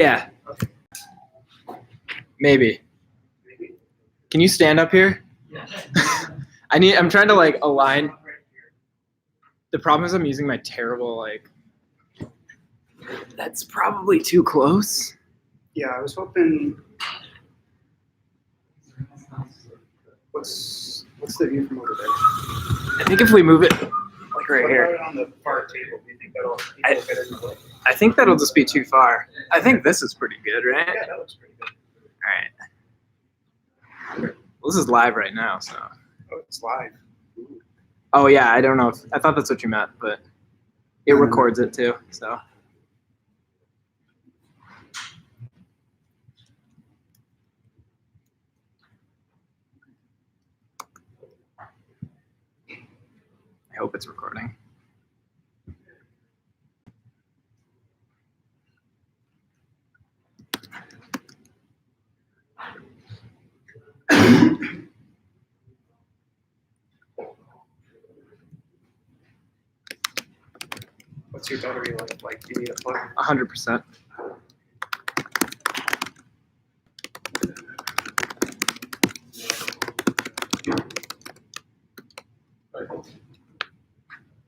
Yeah. Maybe. Can you stand up here? I'm trying to like align. The problem is I'm using my terrible like. That's probably too close. Yeah, I was hoping. What's the view from over there? I think if we move it like right What here. about on the far table? Do you think that'll fit in the way? I think that'll just be too far. I think this is pretty good, right? Yeah, that looks pretty good. All right. Well, this is live right now, so. Oh, it's live. Oh yeah, I don't know. I thought that's what you meant, but it records it too. So. I hope it's recording. What's your battery life like? Do you need a plug? 100%.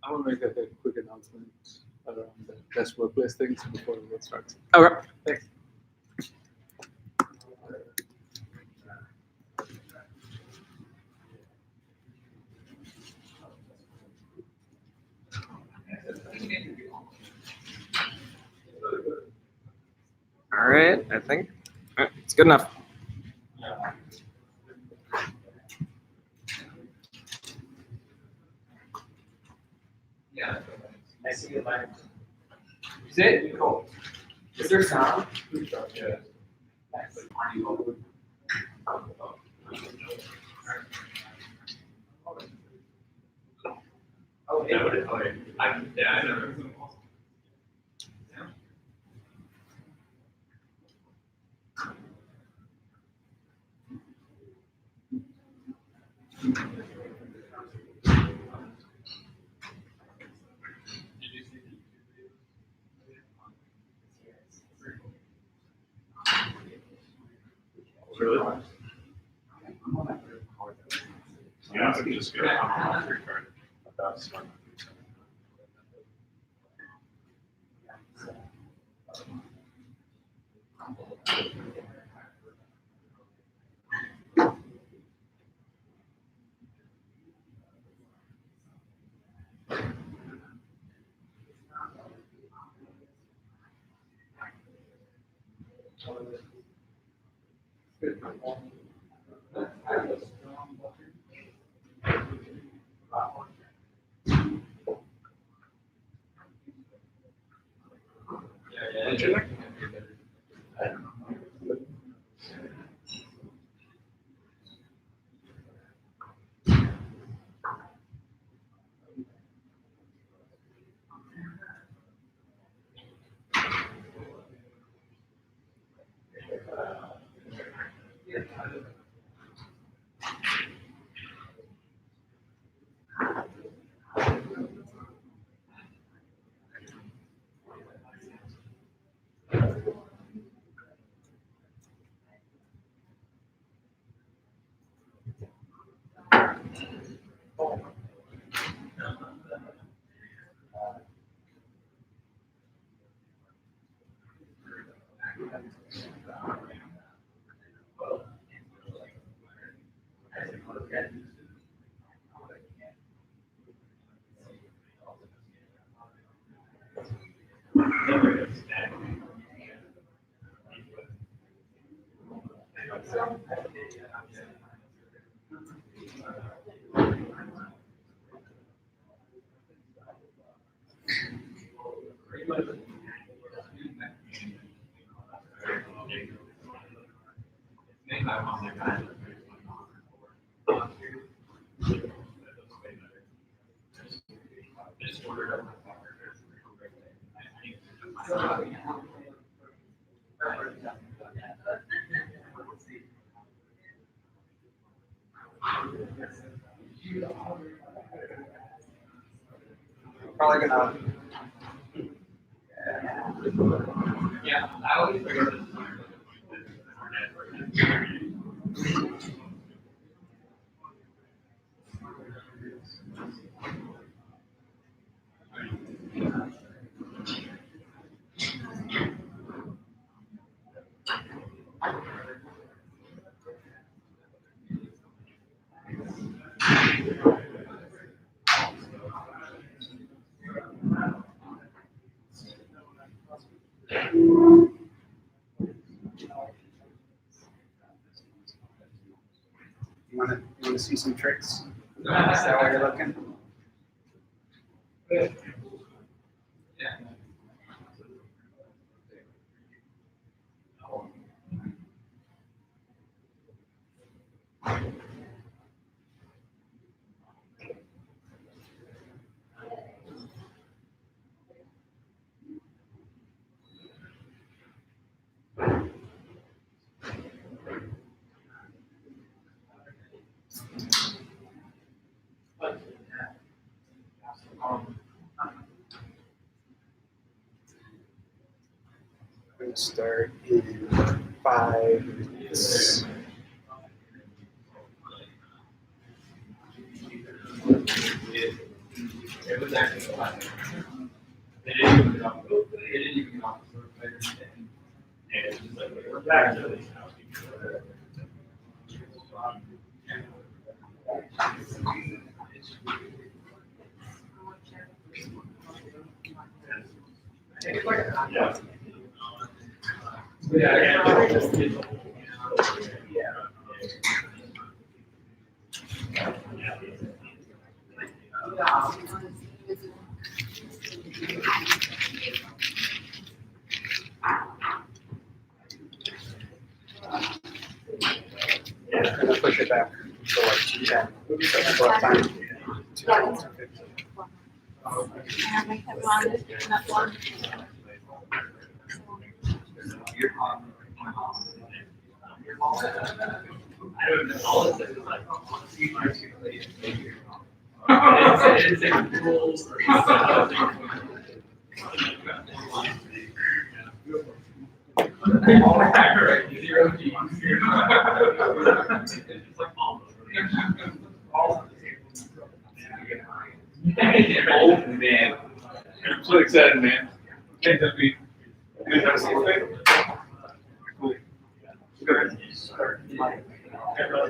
I want to make a quick announcement around the best workplace things before the work starts. Okay. Thanks. All right, I think it's good enough. Yeah. I see the line. Is it? Cool. Is there sound? Yeah. Oh, yeah. I never. Really? Yeah, I'm just gonna come on 3 card. That's fine. Probably gonna. Yeah, I always forget. You wanna see some tricks? Is that why you're looking? Yeah. I'm gonna start in 5 minutes. It was actually a lot. They didn't even come off. They didn't even come off. And it's just like, we're back to this house. Yeah. I'm gonna push it back to like 210. So left time. 210. I don't know. All it says is like, it's like rules or all right, 0 G. It's like all. Old man. I'm so excited, man. Thanks, FB. Good to see you. Cool. Good.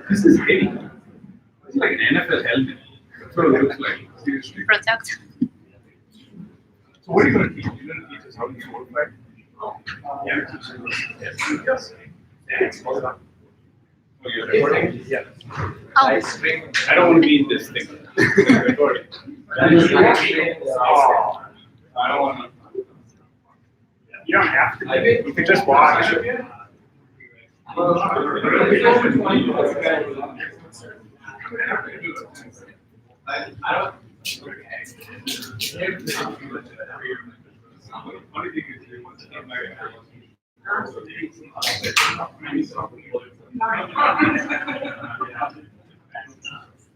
This is hitting. It's like an NFL helmet. That's what it looks like. Seriously. Product. So what are you going to teach? You're going to teach us how to use WordPress? Yeah, I'm teaching us. Yes. Yes. Hold on. Oh, you're recording? Yeah. Oh. I don't want to be in this thing. Recording. Oh, I don't want to. You don't have to. You can just watch. I don't.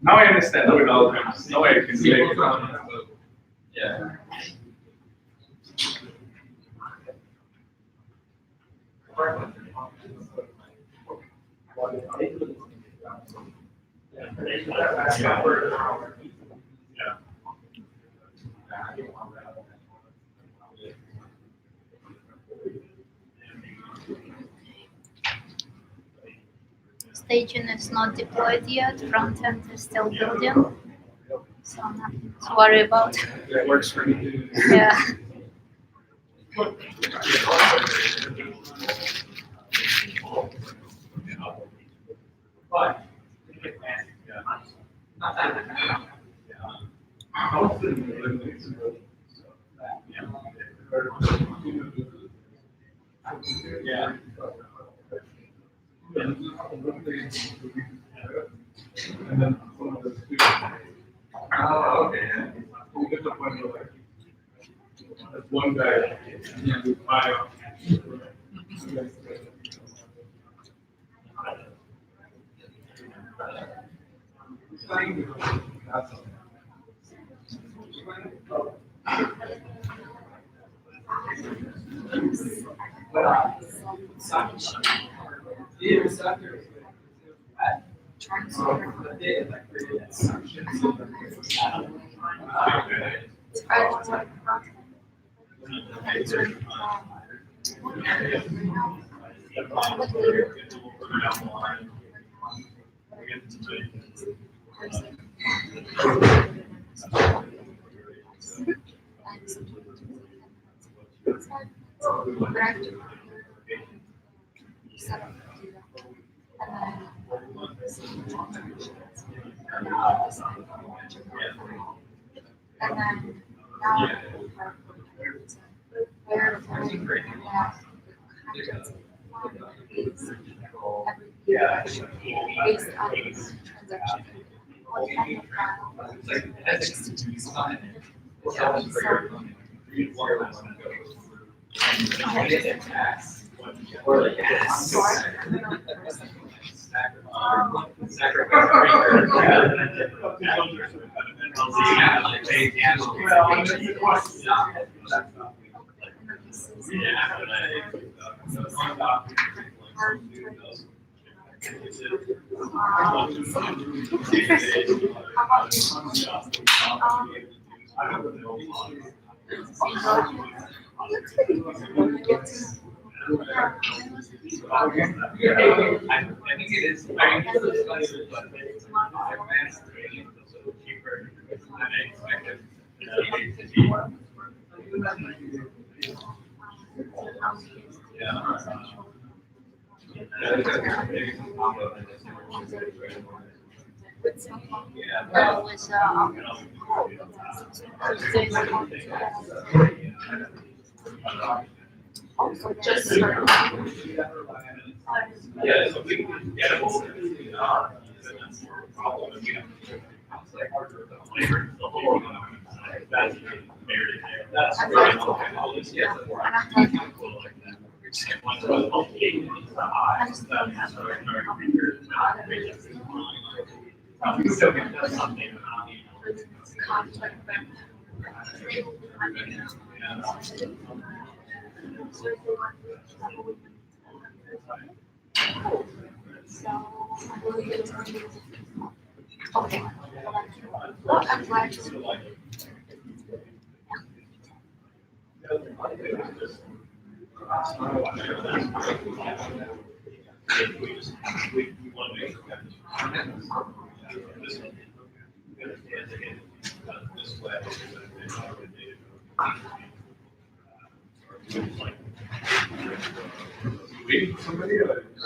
Now I understand how it all comes. Now I can see it. Yeah. Staging is not deployed yet. Front end is still building. So nothing to worry about. That works for me. Yeah. Yeah. Oh, okay. We get the point of like, that's one guy, you know, do 5.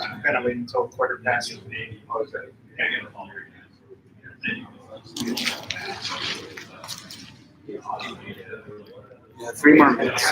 I'm gonna wait until 1:15. Yeah, 3 more minutes.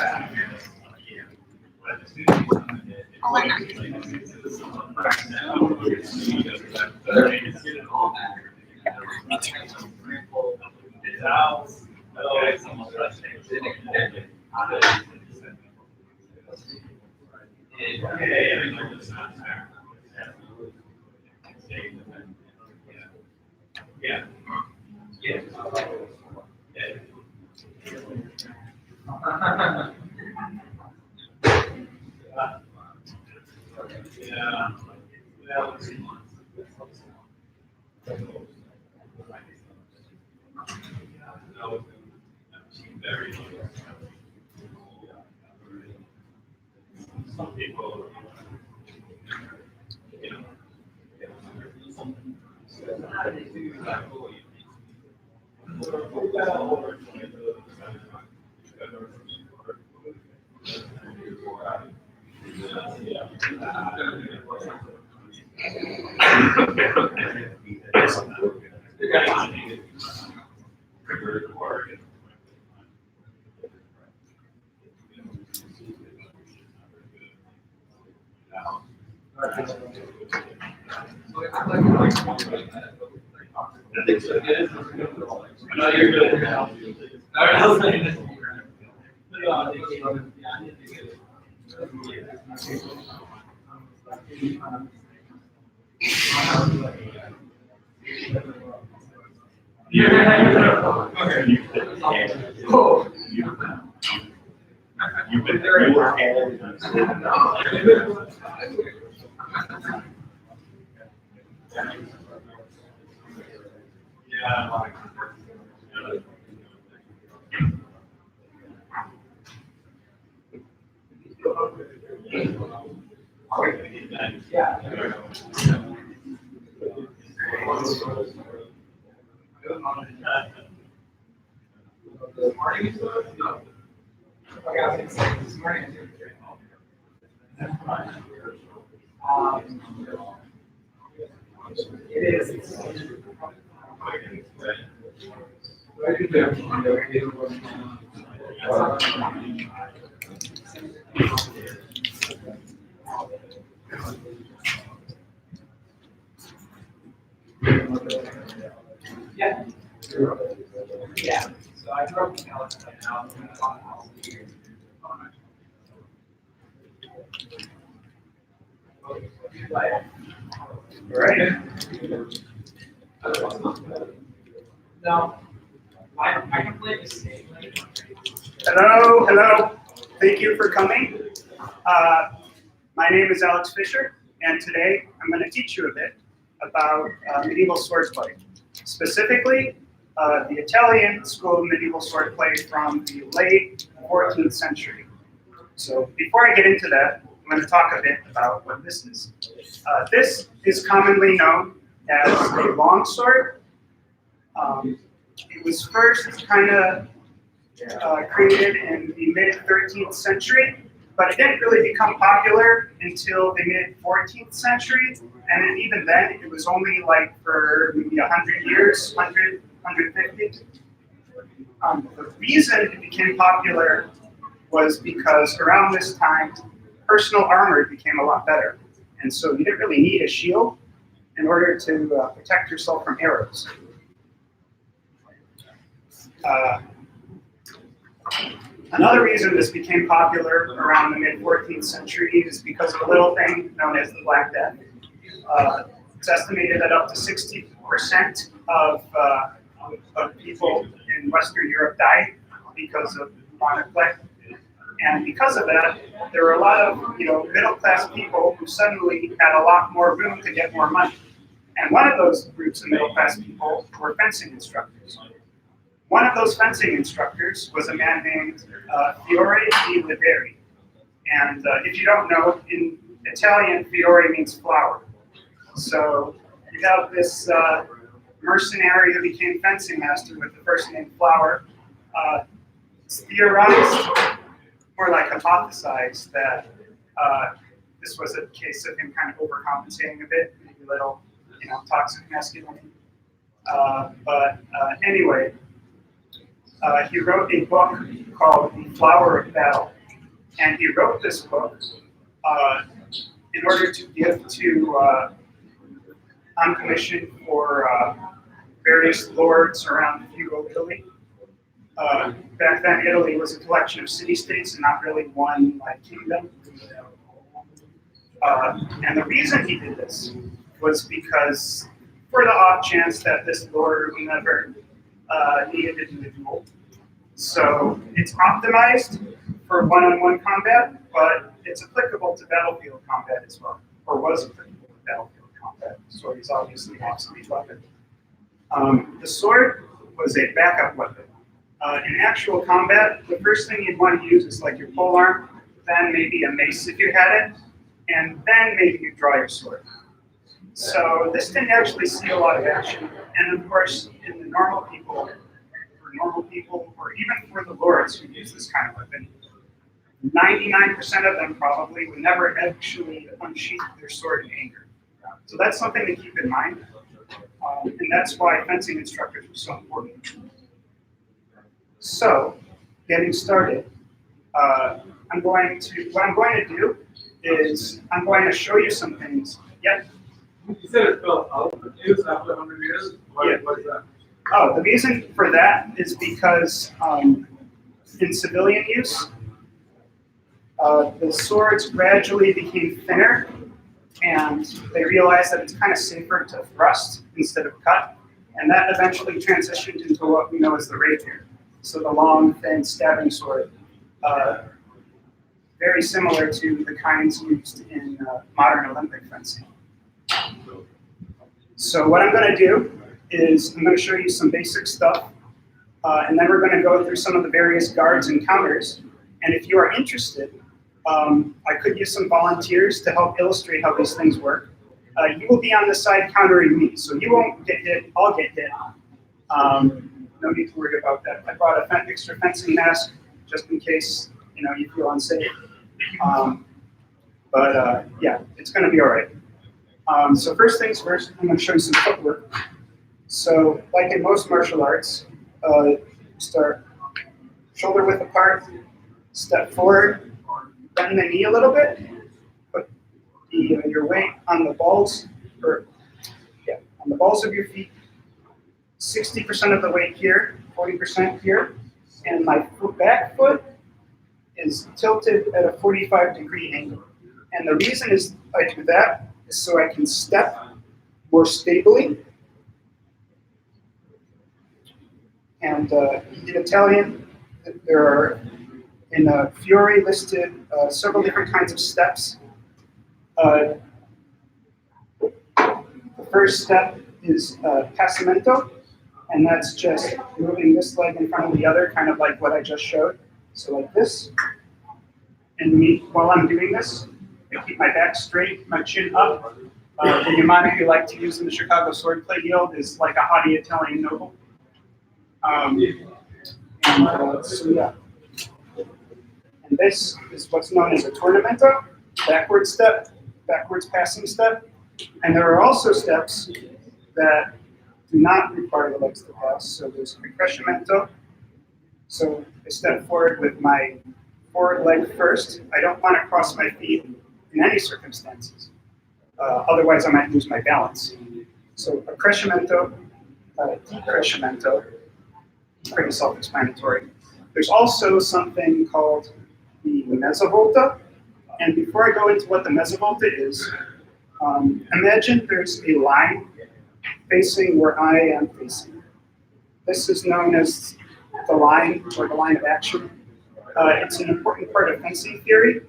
You've been there. You were yeah. Yeah. So I grew up in California now. Right. No. I completely see. Hello, hello. Thank you for coming. My name is Alex Fisher, and today I'm going to teach you a bit about medieval swordplay. Specifically, the Italian school of medieval swordplay from the late 14th century. So before I get into that, I'm going to talk a bit about what this is. This is commonly known as a longsword. It was first kind of created in the mid-13th century, but it didn't really become popular until the mid-14th century. And then even then, it was only like for maybe 100 years, 100, 150. The reason it became popular was because around this time, personal armor became a lot better. And so you didn't really need a shield in order to protect yourself from arrows. Another reason this became popular around the mid-14th century is because of a little thing known as the Black Death. It's estimated that up to 60% of people in Western Europe died because of bubonic plague. And because of that, there were a lot of middle-class people who suddenly had a lot more room to get more money. And one of those groups of middle-class people were fencing instructors. One of those fencing instructors was a man named Fiore di Liberi. And if you don't know, in Italian, Fiore means flower. So you have this mercenary who became fencing master with the first name Flower. It's theorized, more like hypothesized, that this was a case of him kind of overcompensating a bit, maybe a little, toxic masculinity. But anyway, he wrote a book called The Flower of Battle. And he wrote this book in order to give to, on commission for various lords around feudal Italy. Back then, Italy was a collection of city-states and not really one kingdom. And the reason he did this was because, for the off chance that this lord never needed to do a duel. So it's optimized for one-on-one combat, but it's applicable to battlefield combat as well, or was applicable to battlefield combat. The sword is obviously an obsolete weapon. The sword was a backup weapon. In actual combat, the first thing you'd want to use is like your polearm, then maybe a mace if you had it, and then maybe you draw your sword. So this didn't actually see a lot of action. And of course, in the normal people, or even for the lords who use this kind of weapon, 99% of them probably would never actually unsheath their sword in anger. So that's something to keep in mind. And that's why fencing instructors are so important. So, getting started, what I'm going to do is I'm going to show you some things. Yep. You said it fell out of use after 100 years? Why is that? Oh, the reason for that is because in civilian use, the swords gradually became thinner, and they realized that it's kind of safer to thrust instead of cut, and that eventually transitioned into what we know as the rapier. So the long, thin stabbing sword very similar to the kinds used in modern Olympic fencing. So what I'm going to do is I'm going to show you some basic stuff, and then we're going to go through some of the various guards and counters. And if you are interested, I could use some volunteers to help illustrate how these things work. You will be on the side countering me, so you won't get hit, I'll get hit. No need to worry about that. I brought an extra fencing mask just in case you feel unsafe. Yeah, it's going to be all right. So first things first, I'm going to show you some footwork. So like in most martial arts, start shoulder width apart, step forward, bend the knee a little bit, put your weight on the balls, on the balls of your feet. 60% of the weight here, 40% here, and my back foot is tilted at a 45-degree angle. And the reason is I do that is so I can step more stably. And in Italian, there are in Fiore listed several different kinds of steps. The first step is passamento, and that's just moving this leg in front of the other, kind of like what I just showed. So like this. And while I'm doing this, I keep my back straight, my chin up. The yamana you like to use in the Chicago Swordplay Guild is like a haughty Italian noble. So yeah. And this is what's known as a tornamento, backward step, backwards passing step. And there are also steps that do not require the legs to pass. So there's accrescimento. So I step forward with my forward leg first. I don't want to cross my feet in any circumstances. Otherwise, I might lose my balance. So accrescimento, decrescimento, it's pretty self-explanatory. There's also something called the mezzovolta. And before I go into what the mezzovolta is, imagine there's a line facing where I am facing. This is known as the line, or the line of action. It's an important part of fencing theory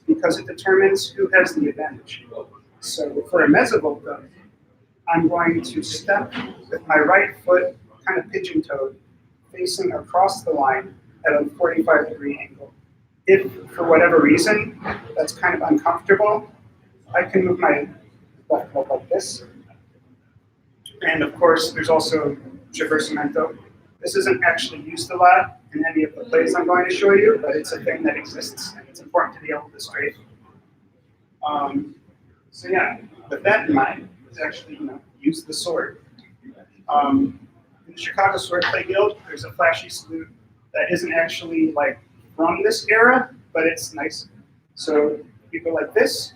because it determines who has the advantage. So for a mezzovolta, I'm going to step with my right foot kind of pigeon-toed, facing across the line at a 45-degree angle. If, for whatever reason, that's kind of uncomfortable, I can move my left leg like this. And of course, there's also traversamento. This isn't actually used a lot in any of the plays I'm going to show you, but it's a thing that exists, and it's important to be able to strafe. So yeah, with that in mind, let's actually use the sword. In the Chicago Swordplay Guild, there's a flashy salute that isn't actually like from this era, but it's nice. So you go like this.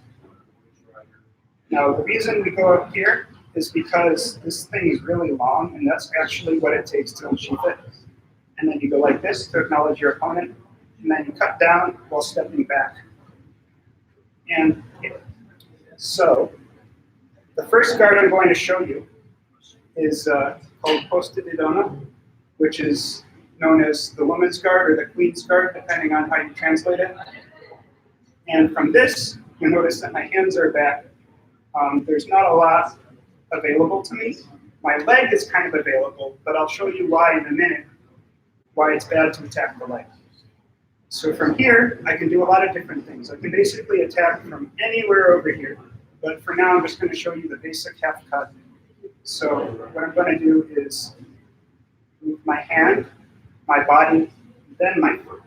Now the reason we go up here is because this thing is really long, and that's actually what it takes to unsheath it. And then you go like this to acknowledge your opponent, and then you cut down while stepping back. And so the first guard I'm going to show you is called posta di donna, which is known as the woman's guard or the queen's guard, depending on how you translate it. And from this, you notice that my hands are back. There's not a lot available to me. My leg is kind of available, but I'll show you why in a minute, why it's bad to attack the leg. So from here, I can do a lot of different things. I can basically attack from anywhere over here, but for now, I'm just going to show you the basic half cut. So what I'm going to do is move my hand, my body, then my foot.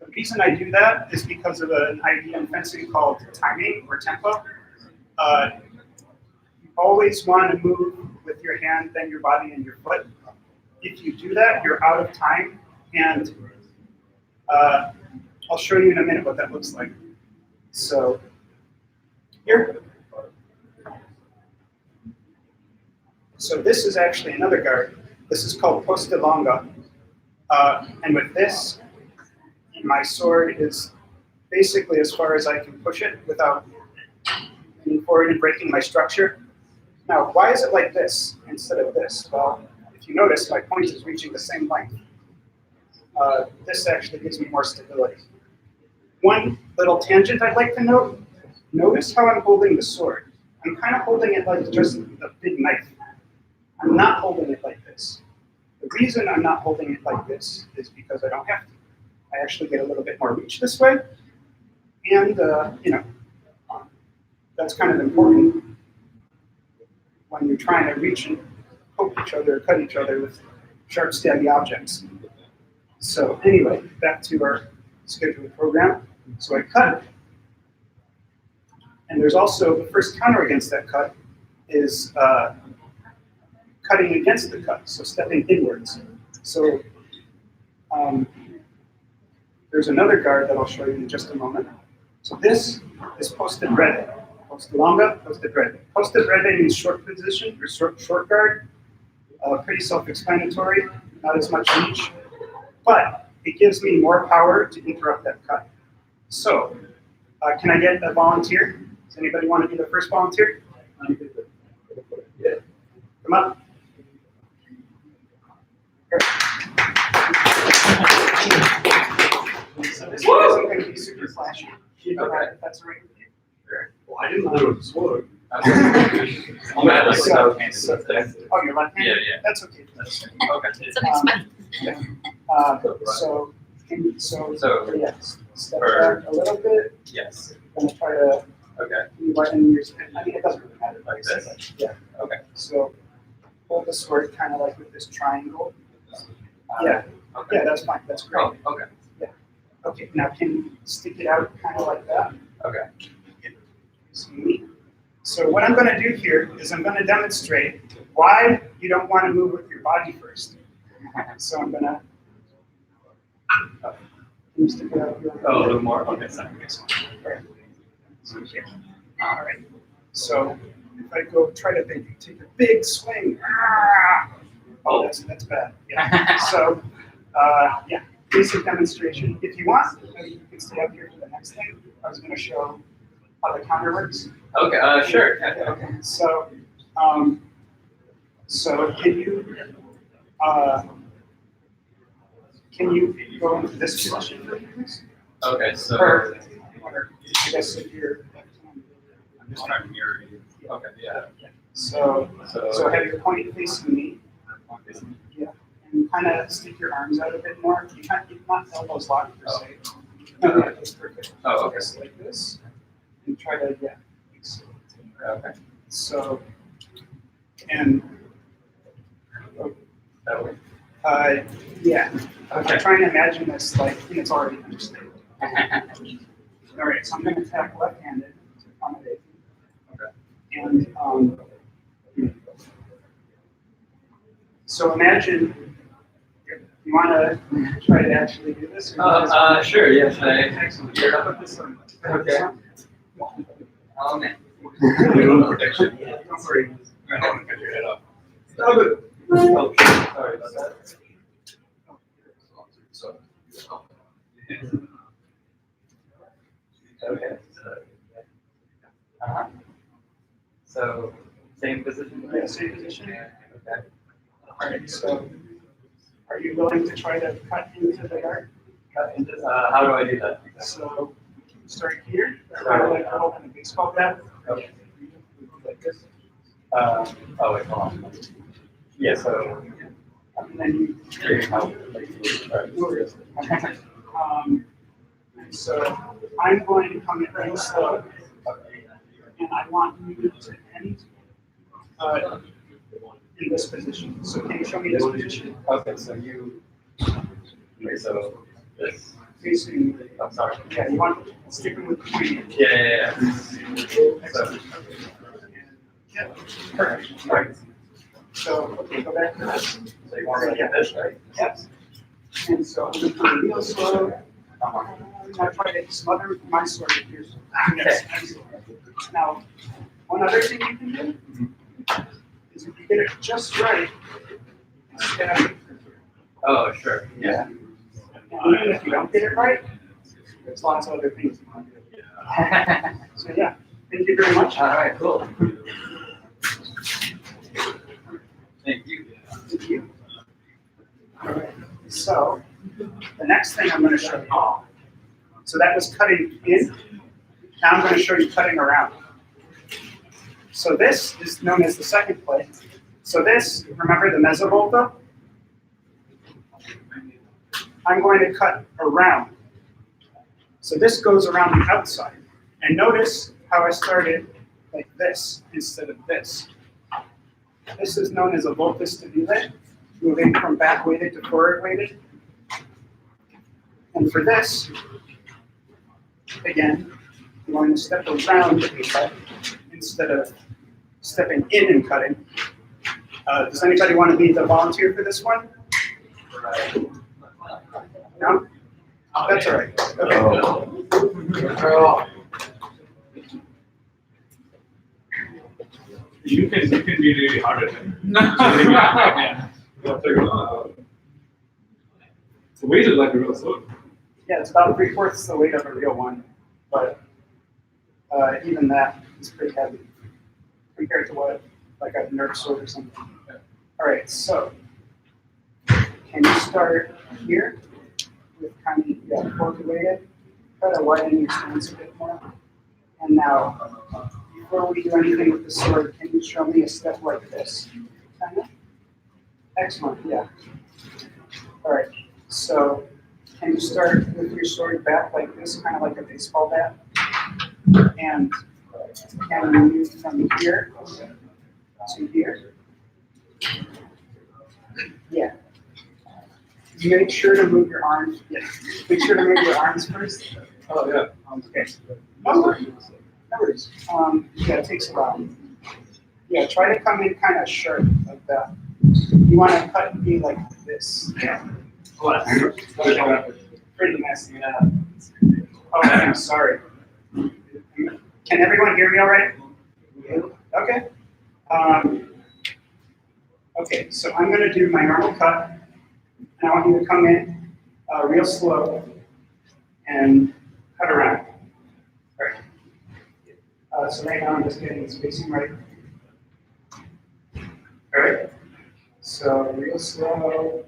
The reason I do that is because of an idea in fencing called timing or tempo. You always want to move with your hand, then your body, and your foot. If you do that, you're out of time, and I'll show you in a minute what that looks like. So here. So this is actually another guard. This is called posta longa. And with this, my sword is basically as far as I can push it without moving forward and breaking my structure. Now, why is it like this instead of this? Well, if you notice, my point is reaching the same length. This actually gives me more stability. One little tangent I'd like to note, notice how I'm holding the sword. I'm kind of holding it like just a big knife. I'm not holding it like this. The reason I'm not holding it like this is because I don't have to. I actually get a little bit more reach this way. And, that's kind of important when you're trying to reach and poke each other or cut each other with sharp, stabby objects. So anyway, back to our scheduled program. So I cut. And there's also the first counter against that cut is cutting against the cut, so stepping inwards. So there's another guard that I'll show you in just a moment. So this is posted red. Posted longa, posted red. Posted red means short position or short guard. Pretty self-explanatory, not as much reach, but it gives me more power to interrupt that cut. So, can I get a volunteer? Does anybody want to be the first volunteer? Come on. So this one isn't going to be super flashy. Okay. That's right. Sure. Well, I didn't know there was a sword. Oh, you're left-handed? Yeah. That's okay. Okay. It's unexpected. Yeah, step back a little bit. Yes. I'm gonna try to Okay. widen your spin. I mean, it doesn't really matter. Like this? But yeah. Okay. So hold the sword kind of like with this triangle. Yeah. Okay. Yeah, that's fine. That's great. Oh, okay. Okay. Now can you stick it out kind of like that? Okay. See? So what I'm going to do here is I'm going to demonstrate why you don't want to move with your body first. So I'm going to. Can you stick it out here? Oh, a little more? Okay, sorry. All right. So if I go try to take a big swing. Oh, that's bad. Yeah. So yeah, basic demonstration. If you want, you can stay up here for the next thing. I was going to show how the counter works. Okay, sure. Yeah. Okay. So can you go into this position for me, please? Okay, so Or I guess if you're. I'm just trying to mirror you. Okay, yeah. So have your point facing me. Yeah. And kind of stick your arms out a bit more. You can't keep not elbows locked per se. No, yeah, that's perfect. Oh, okay. Just like this. And try to, yeah. Okay. So, and, That way. yeah. Okay. I'm trying to imagine this like it's already understood. All right, so I'm going to attack left-handed to accommodate. Okay. And so imagine you want to try to actually do this. Sure. Yeah. Should I? Excellent. Gear up Put this on. Okay. Oh man. Protection. Don't worry. I don't want to cut your head off. Stop it. Oh, sorry about that. So. Okay. So same position. Yeah, same position. Okay. All right, so are you willing to try to cut into the guard? Cut into. How do I do that? So start here, kind of like open a baseball bat. Okay. Like this. Oh wait, hold on. Yeah. So. And then you. So I'm going to come in very slow, and I want you to end in this position. So can you show me this position? Okay, so you. Okay, so this. Facing. I'm sorry. Yeah, you want sticking with the point. Yeah. So. Yeah. Perfect. Right. So okay, go back to this. So you want me to get this, right? Yes. And so I'm going to come real slow. I try to smother my sword with yours. Yes. Now, one other thing you can do is if you get it just right, stab it. Oh, sure. Yeah. And even if you don't get it right, there's lots of other things you can do. So yeah, thank you very much. All right, cool. Thank you. Thank you. All right. So the next thing I'm going to show you. So that was cutting in. Now I'm going to show you cutting around. So this is known as the second play. So this, remember the mesovolta? I'm going to cut around. So this goes around the outside. And notice how I started like this instead of this. This is known as a volta stabile, moving from back weighted to forward weighted. And for this, again, I'm going to step around the cut instead of stepping in and cutting. Does anybody want to be the volunteer for this one? No? That's all right. Okay. You can be really hard at it. The weight is like a real sword. Yeah, it's about 3/4 the weight of a real one, but even that is pretty heavy compared to what, like a Nerf sword or something. All right, so can you start here with kind of forward weighted? Try to widen your stance a bit more. And now, before we do anything with the sword, can you show me a step like this? Kind of? Excellent, yeah. All right, so can you start with your sword back like this, kind of like a baseball bat? And can you move from here to here? Yeah. You make sure to move your arms. Yeah. Make sure to move your arms first. Oh yeah. Okay. No worries. No worries. Yeah, it takes a while. Yeah, try to come in kind of sharp like that. You want to cut and be like this. Yeah. Pretty messy. Yeah. Oh, I'm sorry. Can everyone hear me all right? Okay. Okay, so I'm going to do my normal cut, and I want you to come in real slow and cut around. All right. So right now I'm just getting the spacing right. All right. So real slow.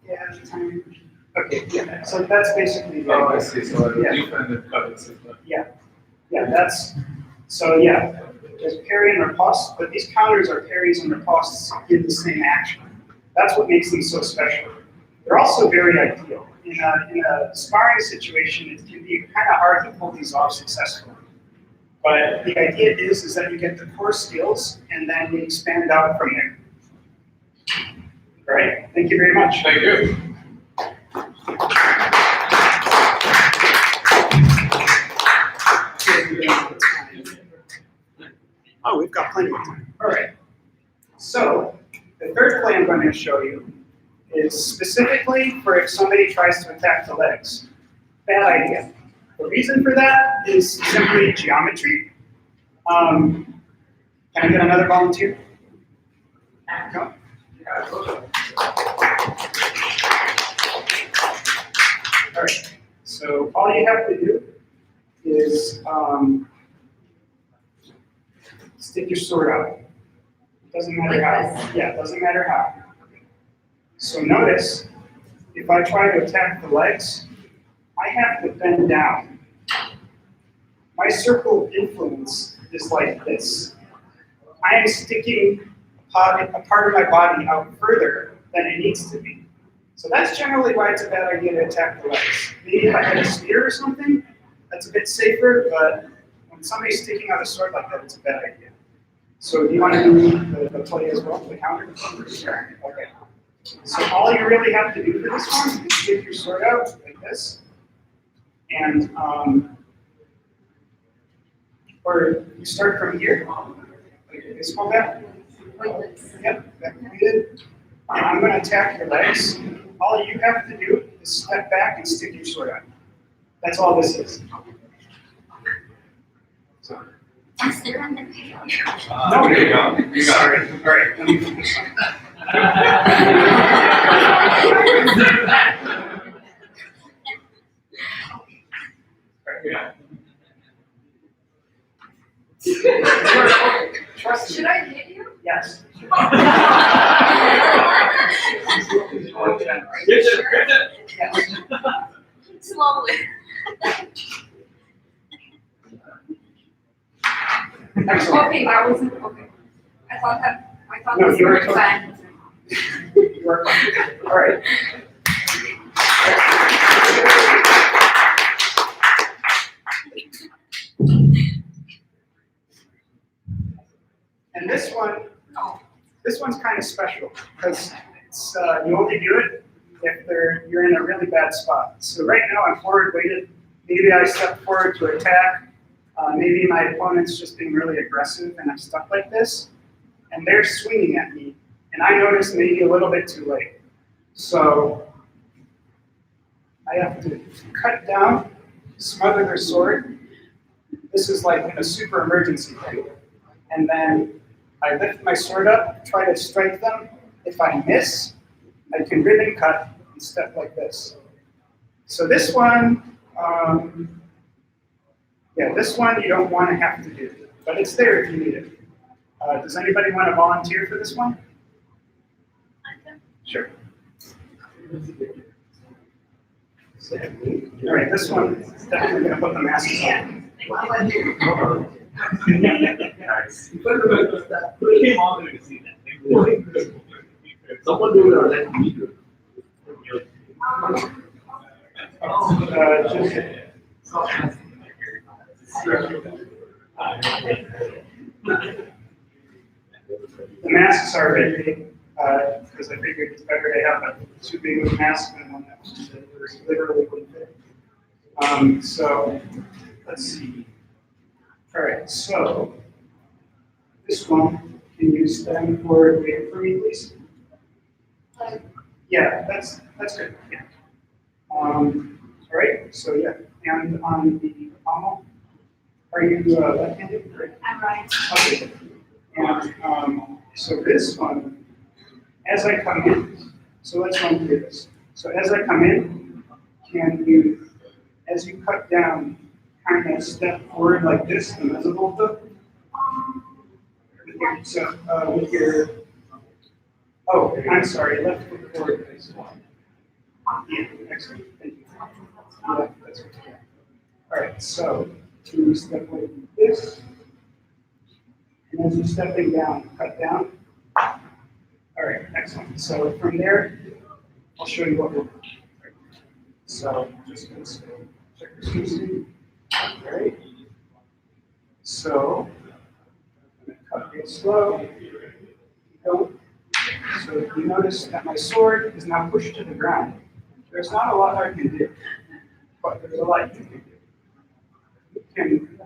Yeah, time. Okay, yeah. So that's basically the. Oh, I see. So yeah. different cut system. Yeah, that's, so yeah, there's parry and riposte, but these counters are parries and ripostes in the same action. That's what makes them so special. They're also very ideal. In a sparring situation, it can be kind of hard to pull these off successfully. But the idea is that you get the core skills and then you expand it out from there. All right, thank you very much. Thank you. Oh, we've got plenty of time. All right. So the third play I'm going to show you is specifically for if somebody tries to attack the legs. Bad idea. The reason for that is simply geometry. Can I get another volunteer? No? All right. So all you have to do is stick your sword out. It doesn't matter how. Yeah, it doesn't matter how. So notice, if I try to attack the legs, I have to bend down. My circle of influence is like this. I am sticking a part of my body out further than it needs to be. So that's generally why it's a bad idea to attack the legs. Maybe if I had a spear or something, that's a bit safer, but when somebody's sticking out a sword like that, it's a bad idea. So do you want to do the play as well, the counter? Sure. Okay. So all you really have to do for this one is stick your sword out like this, and or you start from here, like a baseball bat. Yep, that completed. And I'm going to attack your legs. All you have to do is step back and stick your sword out. That's all this is. So. No, there you go. You got it. All right. Let me finish. Yeah. Trust me. Should I hit you? Yes. Slowly. Excellent. Okay, I wasn't, okay. I thought No, this you were was totally- fine. You are fine. All right. And this one's kind of special because it's you only do it if you're in a really bad spot. So right now I'm forward weighted. Maybe I step forward to attack. Maybe my opponent's just being really aggressive and I'm stuck like this. And they're swinging at me. And I notice maybe a little bit too late. So I have to cut down, smother their sword. This is like in a super emergency thing. And then I lift my sword up, try to strike them. If I miss, I can ribbon cut and step like this. So this one, this one you don't want to have to do, but it's there if you need it. Does anybody want to volunteer for this one? Sure. All right, this one is definitely going to put the masks on. Someone do it or let me do it. The masks are ready because I figured it's better to have a too big of a mask than one that literally wouldn't fit. So let's see. All right, so this one, can you stand forward wait for me, please? Yeah, that's good. Yeah. All right, so yeah, and on the pommel, are you left-handed? I'm right. Okay. And so this one, as I come in, so let's run through this. So as I come in, can you, as you cut down, kind of step forward like this, the invisible hook? With your, oh, I'm sorry, left foot forward, please. Yeah, excellent, thank you. Yeah, that's what you got. All right, so two step like this. And as you're stepping down, cut down. All right, excellent. So from there, I'll show you what we'll do. So just going to check your spacing. All right. So I'm going to cut real slow. Keep going. So you notice that my sword is now pushed to the ground. There's not a lot I can do, but there's a lot you can do. You can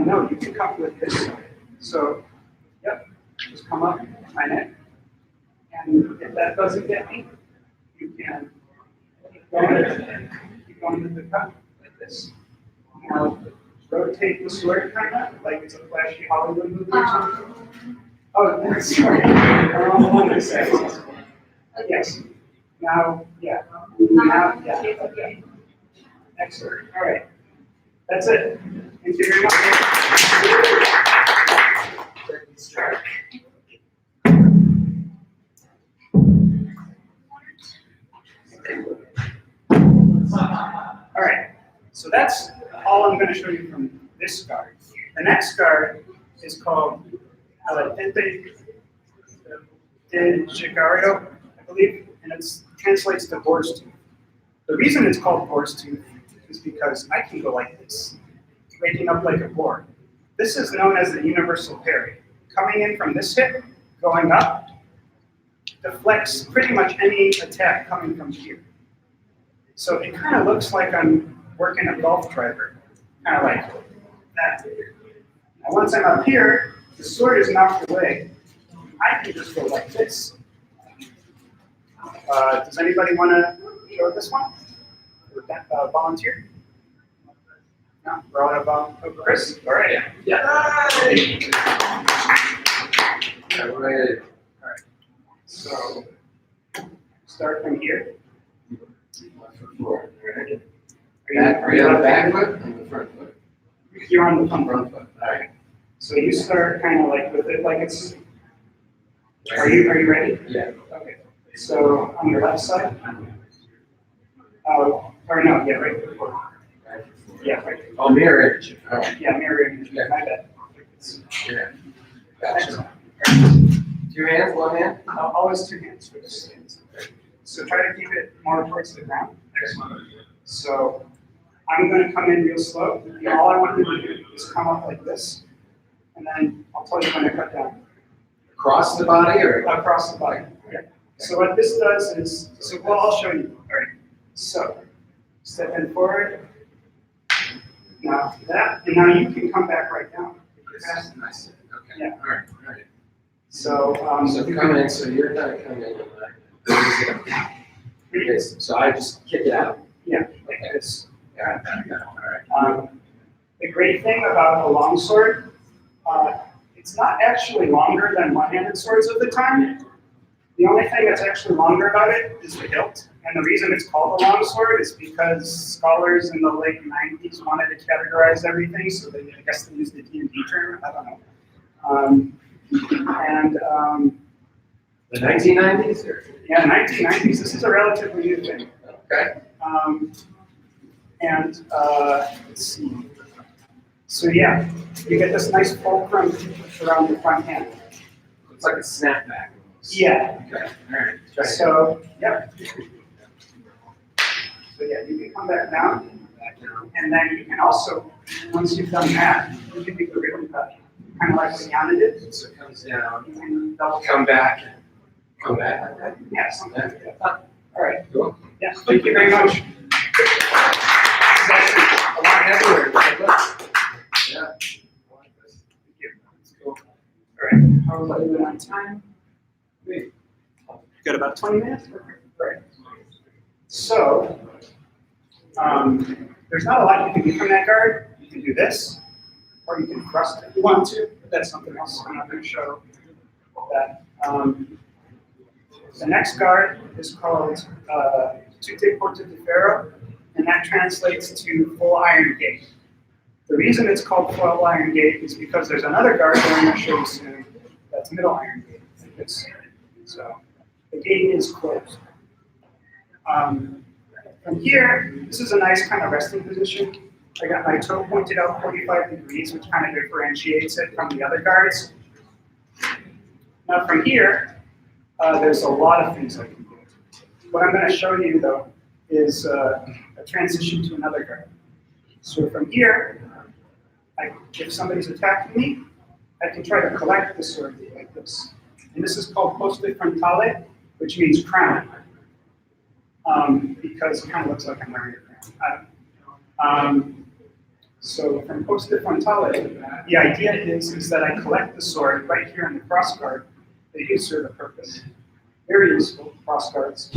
no, you can come with this. So, yep, just come up my neck. And if that doesn't get me, you can keep going with the cut like this. Now, rotate the sword kind of like it's a flashy Hollywood movie or something. Oh, sorry. Yes. Now, yeah. Now, yeah. Excellent. All right. That's it. Thank you very much. All right. So that's all I'm going to show you from this guard. The next guard is called Dente de Chigario, I believe, and it translates to boar's tooth. The reason it's called boar's tooth is because I can go like this, waking up like a boar. This is known as the universal parry. Coming in from this hip, going up, deflects pretty much any attack coming from here. So it kind of looks like I'm working a golf driver, kind of like that. Now once I'm up here, the sword is knocked away. I can just go like this. Does anybody want to show this one? Or volunteer? No, we're all about Chris. All right. Yeah. All right. So start from here. Are you on the back foot or the front foot? You're on the front foot. All right. So you start kind of like with it, like it's Are you ready? Yeah. Okay. So on your left side. Or no, yeah, right before. Yeah, right. Oh, mirror image. All right. Yeah, mirror image. Yeah. My bad. Yeah. Gotcha. Two hands, one hand? Always two hands for this. So try to keep it more towards the ground. So I'm going to come in real slow. And all I want you to do is come up like this. And then I'll tell you when to cut down. Across the body or? Across the body. Yeah. So what this does is, well, I'll show you. All right. So step in forward. Now that, and now you can come back right down. Nice. Okay. Yeah. All right. All right. So, So come in, so you're gonna come in. Okay, so I just kick it out. yeah, like this. Yeah. All right. The great thing about a longsword, it's not actually longer than one-handed swords of the time. The only thing that's actually longer about it is the hilt. And the reason it's called a longsword is because scholars in the late 90s wanted to categorize everything, so I guess they used the D&D term, I don't know. The 1990s or? Yeah, 1990s, this is a relatively new thing. Okay. Let's see. So yeah, you get this nice fulcrum around your front hand. It's like a snapback. Yeah. Okay. All right. Try it. So, yeah. So yeah, you can come back down, and then you can also, once you've done that, you can do the ribbon cut, kind of like what Yana did. So it comes down. You can double Come back. Come back. Okay. Yeah, something like that. All right. Cool. Yeah. Thank you very much. It's actually a lot heavier. Yeah. I like this. Thank you. That's cool. All right. How about you on time? Great. Got about 20 minutes? All right. So, there's not a lot you can do from that guard. You can do this, or you can thrust if you want to, but that's something else. I'm not going to show that. The next guard is called Tute Porta de Ferro, and that translates to full iron gate. The reason it's called full iron gate is because there's another guard that I'm going to show you soon that's middle iron gate. Like this. So the gate is closed. From here, this is a nice kind of resting position. I got my toe pointed out 45 degrees, which kind of differentiates it from the other guards. Now from here, there's a lot of things I can do. What I'm going to show you, though, is a transition to another guard. So from here, if somebody's attacking me, I can try to collect the sword like this. And this is called poste frontale, which means crown. Because it kind of looks like I'm wearing a crown. So from poste frontale, the idea is that I collect the sword right here in the cross guard. They do serve a purpose. Very useful, cross guards.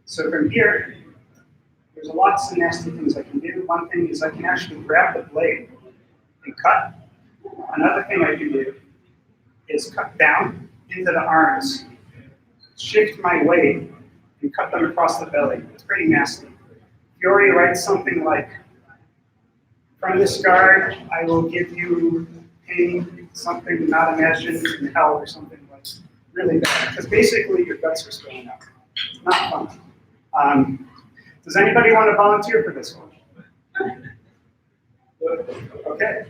So from here, there's lots of nasty things I can do. One thing is I can actually grab the blade and cut. Another thing I can do is cut down into the arms, shift my weight, and cut them across the belly. It's pretty nasty. Fiore writes something like, from this guard, I will give you pain, something not imagined in hell or something like really bad. Because basically your guts are spilling out. Not fun. Does anybody want to volunteer for this one? Okay.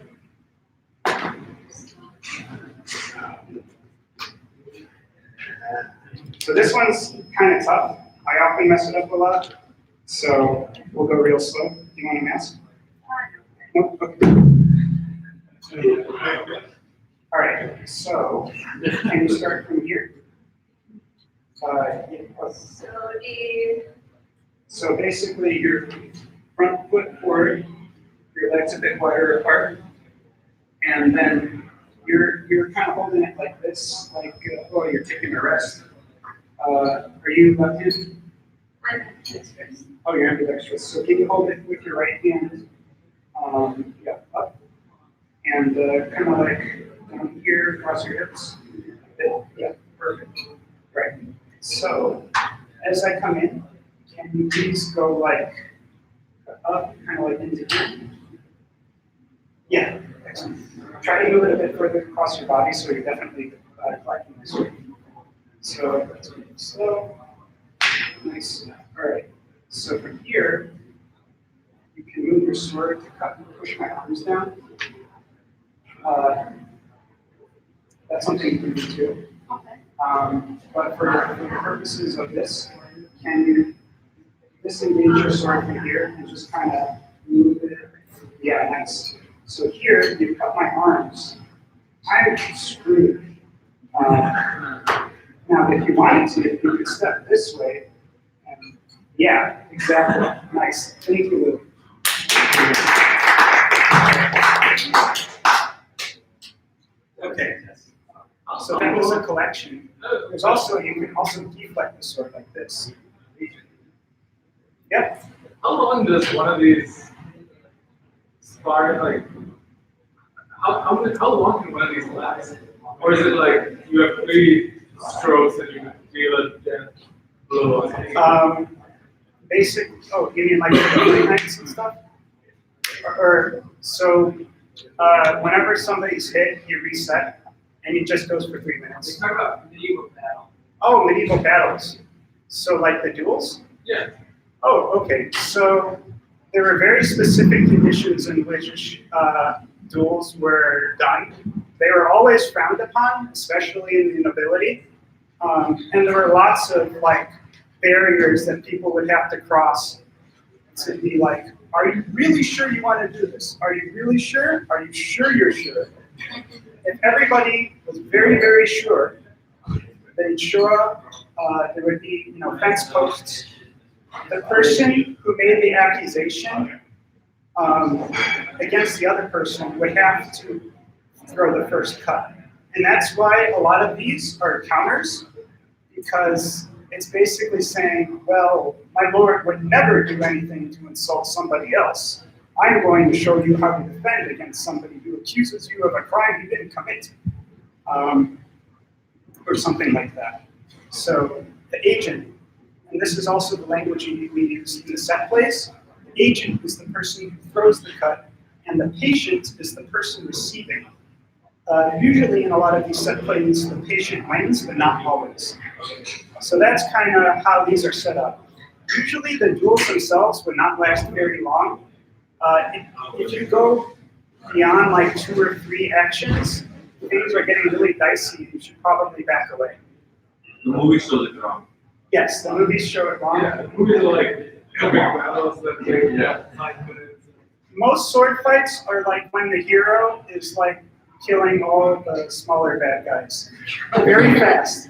So this one's kind of tough. I often mess it up a lot. So we'll go real slow. Do you want a mask? Nope. Okay. All right. So can you start from here? So basically, your front foot forward, your legs a bit wider apart, and then you're kind of holding it like this, like you're taking a rest. Are you left-handed? Oh, you're ambidextrous. So can you hold it with your right hand? Yeah, up, and kind of like down here across your hips. Yeah, perfect. Right. So as I come in, can you please go like up, kind of like into here? Yeah, excellent. Try to move it a bit further across your body so you're definitely collecting this way. So that's pretty slow. Nice. All right. So from here, you can move your sword to cut and push my arms down. That's something you can do too. But for the purposes of this, can you disengage your sword from here and just kind of move it? Yeah, nice. So here, you cut my arms. I'm screwed. Now, if you wanted to, you could step this way. And yeah, exactly. Nice. Thank you, Lou. Okay. So that was a collection. There's also, you can also deflect the sword like this. Yep. How long does one of these spar, like, how long can one of these last? Or is it like you have 3 strokes and you can feel it then blow? Basic, oh, you mean like the nights and stuff? So whenever somebody's hit, you reset, and it just goes for 3 minutes. Talk about medieval battle. Oh, medieval battles. So like the duels? Yeah. Oh, okay. So there were very specific conditions in which duels were done. They were always frowned upon, especially in the nobility. And there were lots of like barriers that people would have to cross to be like, are you really sure you want to do this? Are you really sure? Are you sure you're sure? If everybody was very, very sure, then sure, there would be, fence posts. The person who made the accusation against the other person would have to throw the first cut. And that's why a lot of these are counters, because it's basically saying, well, my lord would never do anything to insult somebody else. I'm going to show you how to defend against somebody who accuses you of a crime you didn't commit, or something like that. So the agent, and this is also the language we use in the set plays, the agent is the person who throws the cut, and the patient is the person receiving. Usually in a lot of these set plays, the patient wins, but not always. So that's kind of how these are set up. Usually the duels themselves would not last very long. If you go beyond like 2 or 3 actions, things are getting really dicey. You should probably back away. The movie shows it wrong. Yes, the movies show it wrong. Yeah, movies are like epic battles that take 5 minutes. Most sword fights are like when the hero is like killing all the smaller bad guys. Very fast.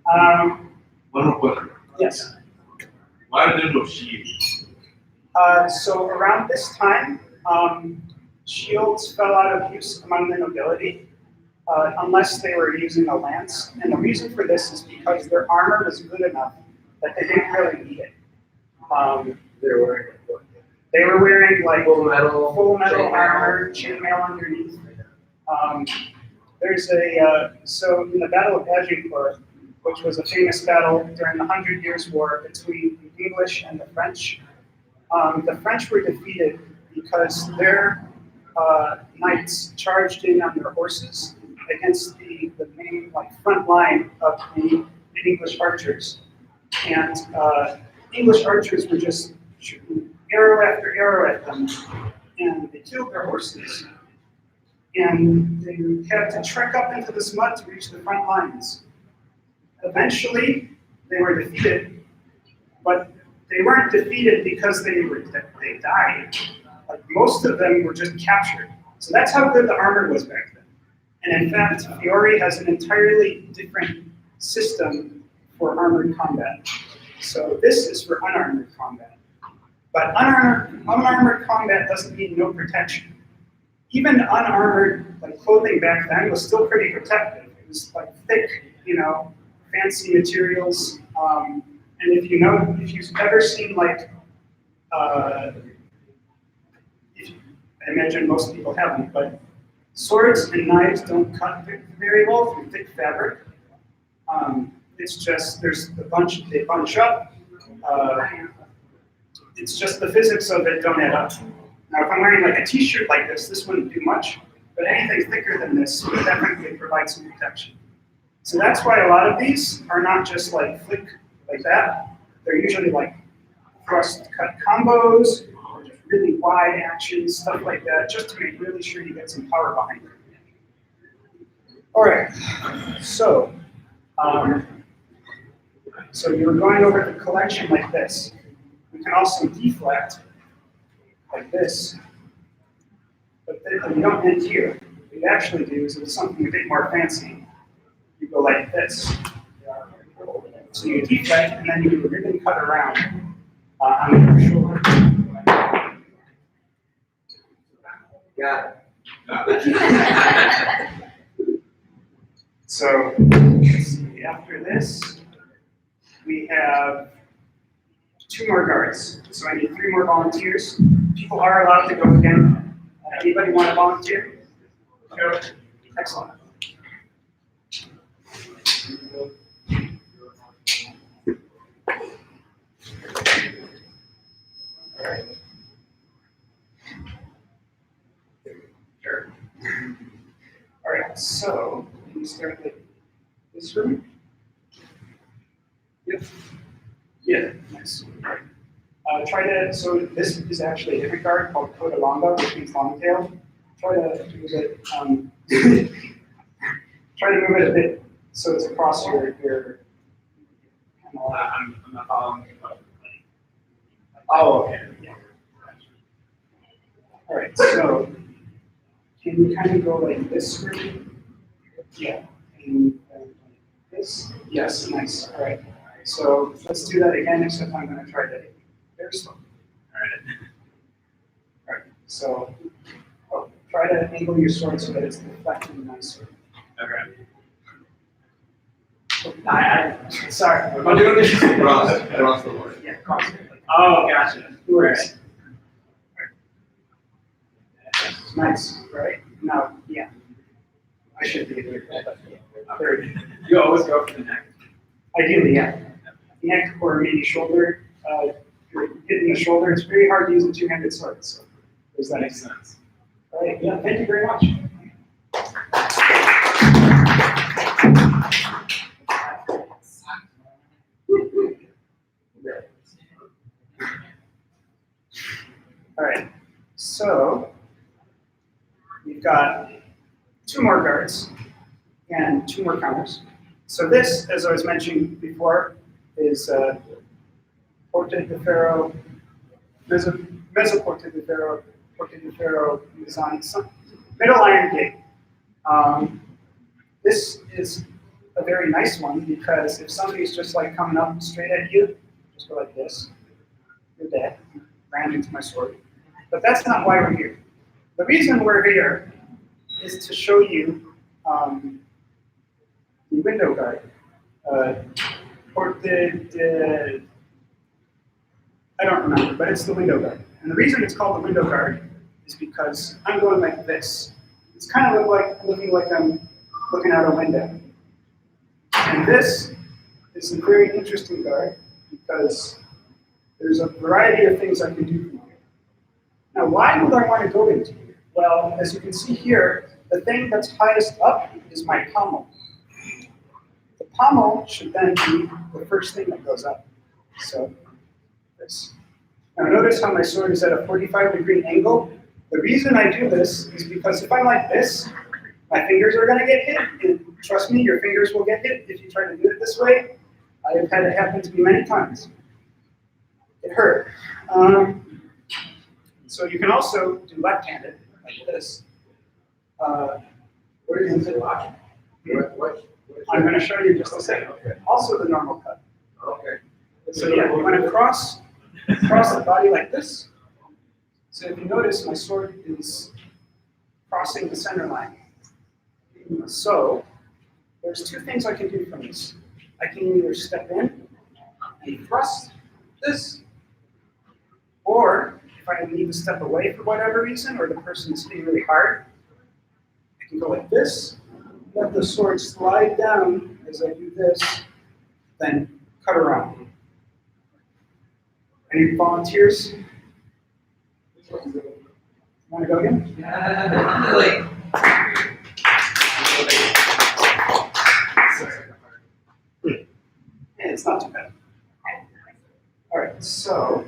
One more question. Yes. Why are there no shields? So around this time, shields fell out of use among the nobility, unless they were using a lance. And the reason for this is because their armor was good enough that they didn't really need it. They were wearing like full metal armor, chainmail underneath. There's so in the Battle of Agincourt, which was a famous battle during the 100 Years' War between the English and the French were defeated because their knights charged in on their horses against the main front line of the English archers. And English archers were just shooting arrow after arrow at them, and they killed their horses. And they had to trek up into this mud to reach the front lines. Eventually, they were defeated, but they weren't defeated because they died. Like most of them were just captured. So that's how good the armor was back then. And in fact, Fiori has an entirely different system for armored combat. So this is for unarmored combat. But unarmored combat doesn't mean no protection. Even unarmored clothing back then was still pretty protective. It was thick, fancy materials. And if you've ever seen I imagine most people haven't, but swords and knives don't cut very well through thick fabric. It's just they bunch up. It's just the physics of it don't add up. Now, if I'm wearing a t-shirt like this wouldn't do much, but anything thicker than this would definitely provide some protection. So that's why a lot of these are not just like flick like that. They're usually like thrust cut combos, or just really wide actions, stuff like that, just to make really sure you get some power behind it. All right, so so you're going over the collection like this. We can also deflect like this, but then you don't end here. What you actually do is it's something a bit more fancy. You go like this. So you deflect, and then you do a ribbon cut around on your shoulder. Got So let's see, after this, we have 2 more guards. So I need 3 more volunteers. People are allowed to go again. Anybody want to volunteer? No. Excellent. All right. Sure. All right, so can you start with this room? Yep. Yeah, nice. Try to, so this is actually a different guard called Coda Longa, which means long tail. Try to move it, try to move it a bit so it's across your I'm not following. Oh, okay. Yeah. All right, so can you kind of go like this screen? Yeah. And this? Yes, nice. All right. So let's do that again, except I'm going to try to very slow. All right. All right. So try to angle your sword so that it's deflecting nicely. Okay. Sorry. I'm doing this. Cross the board. Yeah, cross it. Oh, gotcha. Works. Nice, right? Now, yeah. I should be there. Third. You always go for the neck. Ideally, yeah. Neck or maybe shoulder. If you're hitting the shoulder, it's very hard to use a two-handed sword. So there's that. Makes sense. All right, yeah, thank you very much. All right, so we've got 2 more guards and 2 more counters. So this, as I was mentioning before, is Porte de Ferro, Mesoporte de Ferro, Porte de Ferro, middle iron gate. This is a very nice one because if somebody's just like coming up straight at you, just go like this, you're dead. Ran into my sword. But that's not why we're here. The reason we're here is to show you the window guard. I don't remember, but it's the window guard. And the reason it's called the window guard is because I'm going like this. It's kind of looking like I'm looking out a window. And this is a very interesting guard because there's a variety of things I can do from here. Now, why would I want to go into here? Well, as you can see here, the thing that's highest up is my pommel. The pommel should then be the first thing that goes up. So, this. Now notice how my sword is at a 45-degree angle. The reason I do this is because if I'm like this, my fingers are going to get hit. And trust me, your fingers will get hit if you try to do it this way. I have had it happen to me many times. It hurt. So you can also do left-handed, like this. Where is it locked? I'm going to show you in just a second. Okay. Also the normal cut. Okay. So yeah, you want to cross the body like this. So if you notice, my sword is crossing the center line. So there's 2 things I can do from this. I can either step in and thrust this, or if I need to step away for whatever reason, or the person's hitting really hard, I can go like this, let the sword slide down as I do this, then cut around. Any volunteers? Want to go again? Like, so,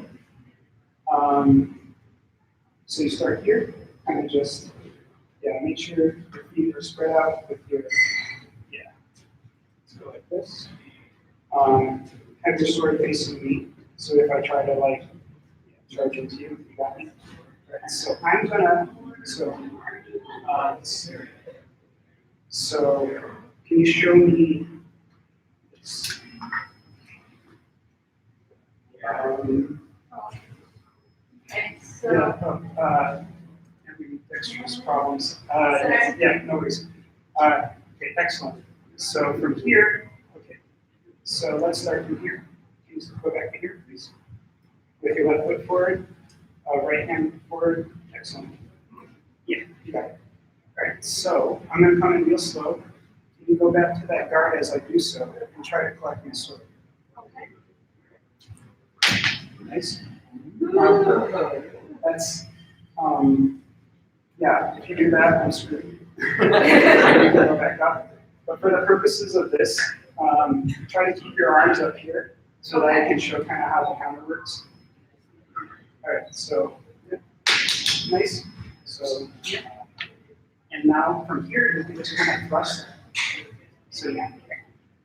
so you start here, kind of just, make sure your feet are spread out with your, let's go like this. Have your sword facing me, so if I try to like charge into you, you got me. Right, so I'm gonna, so can you show me this? Having dexterous problems. Yeah, no worries. Okay, excellent. So from here, okay. So let's start from here. Can you go back to here, please? With your left foot forward, right hand forward. Excellent. Yeah, you got it. All right, so I'm going to come in real slow. Can you go back to that guard as I do so and try to collect my sword? Nice. That's, yeah, if you do that, I'm screwed. You can go back up. But for the purposes of this, try to keep your arms up here so that I can show kind of how the counter works. All right, so, nice. So, and now from here, you can just kind of thrust. So, yeah.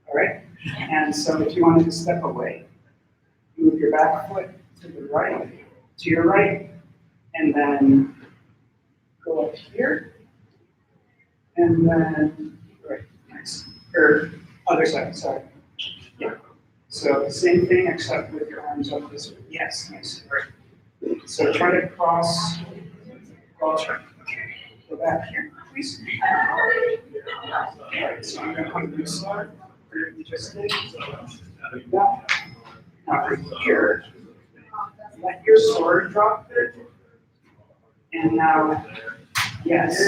All right. And so if you wanted to step away, move your back foot to the right, to your right, and then go up here, and then, right, nice. Or other side, sorry. Yeah. So same thing except with your arms up this way. Yes, nice. Right. So try to cross, right. Okay. Go back here, please. All right, so I'm going to come this side. You just did. Yeah. Now from here, let your sword drop there. And now, yes.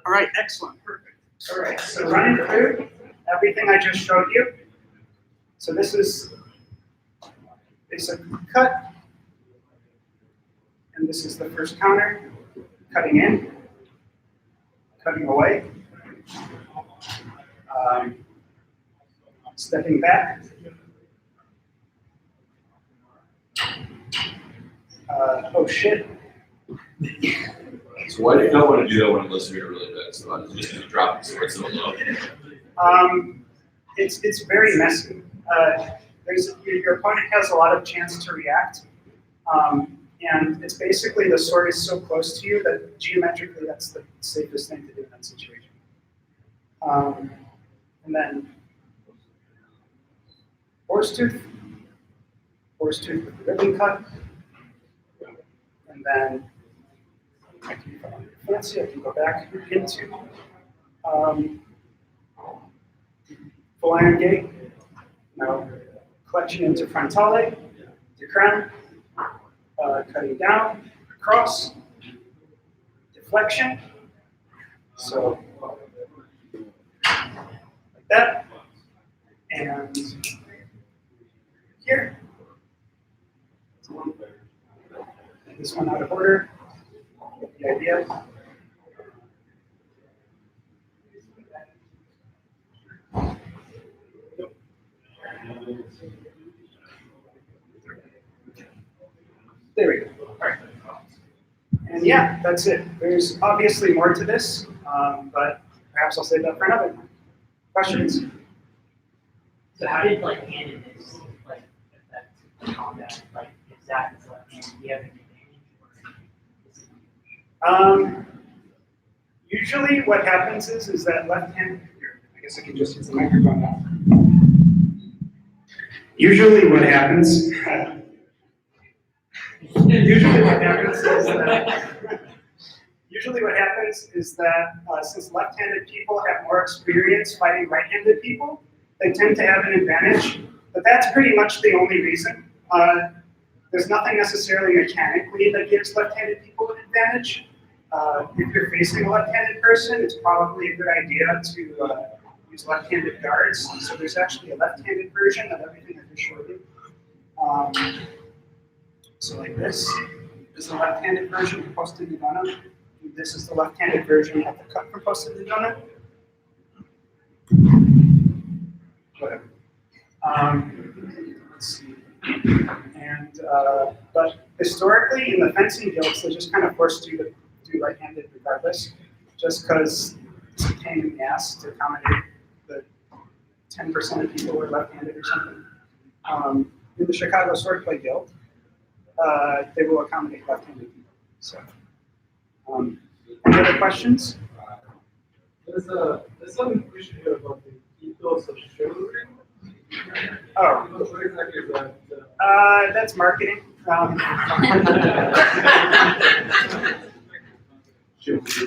All right, excellent, perfect. All right, so running through everything I just showed you. So this is basic cut. And this is the first counter, cutting in, cutting away, stepping back, oh shit. So why do you not want to do that when I'm listening to really bad stuff? Just to drop swords so low. It's very messy. Your opponent has a lot of chance to react. And it's basically the sword is so close to you that geometrically that's the safest thing to do in that situation. And then horse tooth with the ribbon cut. And then I can fancy, I can go back into full iron gate. Now collection into frontale, to crown. Cutting down, across, deflection, so like that, and here. This one out of order, get the idea. There we go. All right. And yeah, that's it. There's obviously more to this, but perhaps I'll save that for another one. Questions? So how did like handedness like affect the combat? Like if Zach is left-handed, do you have an advantage? Usually what happens is that left-handed, here, I guess I can just use the microphone now. Usually what happens, is that since left-handed people have more experience fighting right-handed people, they tend to have an advantage. But that's pretty much the only reason. There's nothing necessarily mechanically that gives left-handed people an advantage. If you're facing a left-handed person, it's probably a good idea to use left-handed guards. So there's actually a left-handed version of everything I just showed you. So like this is the left-handed version posted in Venom. This is the left-handed version of the cut compost of the donut. Whatever. Let's see. And but historically, in the fencing guilds, they just kind of forced you to do right-handed regardless, just because it's a pain in the ass to accommodate the 10% of people who are left-handed or something. In the Chicago Swordplay Guild, they will accommodate left-handed people. So, any other questions? There's something we should hear about the ethos of chivalry. Oh, What exactly is that? that's marketing.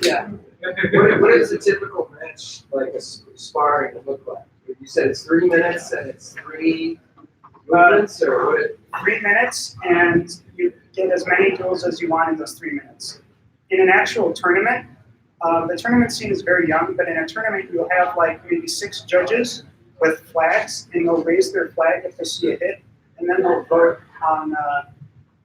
Yeah. What is a typical match, like a sparring look like? You said it's 3 minutes and it's 3 movements, or what? 3 minutes, and you get as many duels as you want in those 3 minutes. In an actual tournament, the tournament scene is very young, but in a tournament you'll have like maybe 6 judges with flags, and they'll raise their flag if they see a hit, and then they'll vote on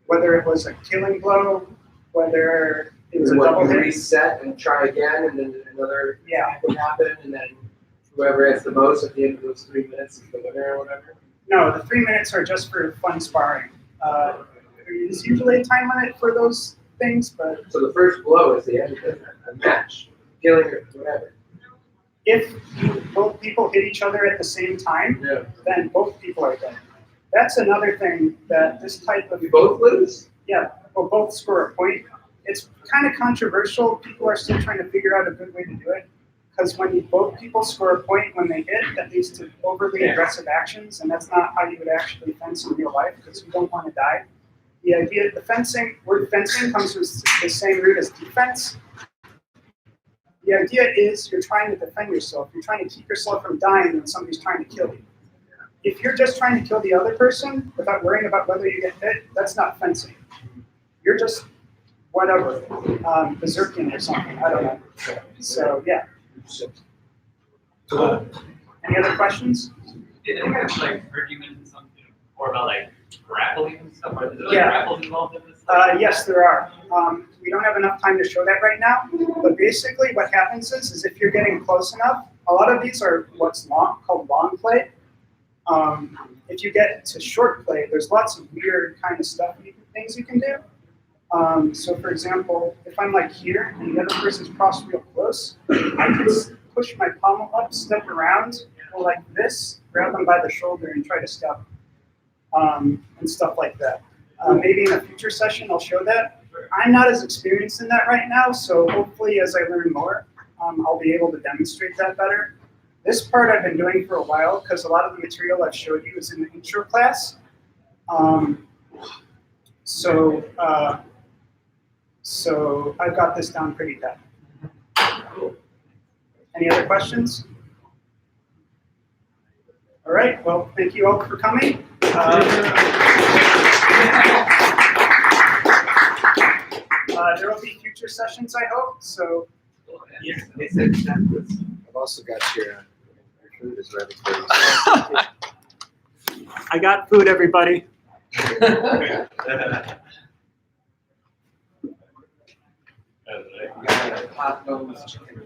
whether it was a killing blow, whether it was a double hit. Reset and try again, and then another Yeah. would happen, and then whoever has the most at the end of those 3 minutes is the winner or whatever. No, the 3 minutes are just for fun sparring. There's usually a time limit for those things, but So the first blow is the end of the match, killing or whatever. if both people hit each other at the same time, Yeah. then both people are dead. That's another thing that this type of You both lose? yeah, well, both score a point. It's kind of controversial. People are still trying to figure out a good way to do it. Because when both people score a point when they hit, that leads to overly aggressive actions, and that's not how you would actually fence in real life, because you don't want to die. The idea, word fencing comes from the same root as defense. The idea is you're trying to defend yourself. You're trying to keep yourself from dying when somebody's trying to kill you. If you're just trying to kill the other person without worrying about whether you get hit, that's not fencing. You're just whatever, berserking or something. I don't know. So yeah. Any other questions? Did anyone like heard you mention something more about like grappling and stuff? Or is there like Yeah. grapples involved in this? Yes, there are. We don't have enough time to show that right now, but basically what happens is if you're getting close enough, a lot of these are what's called long play. If you get to short play, there's lots of weird kind of things you can do. So for example, if I'm like here and the other person's crossed real close, I can push my pommel up, step around, go like this, grab them by the shoulder and try to step, and stuff like that. Maybe in a future session I'll show that. I'm not as experienced in that right now, so hopefully as I learn more, I'll be able to demonstrate that better. This part I've been doing for a while because a lot of the material I've showed you is in the intro class. So I've got this down pretty depth. Any other questions? All right, well, thank you all for coming. There will be future sessions, I hope, so. Yeah, they said that. I've also got your food is ready for you. I got food, everybody. Hot bones chicken.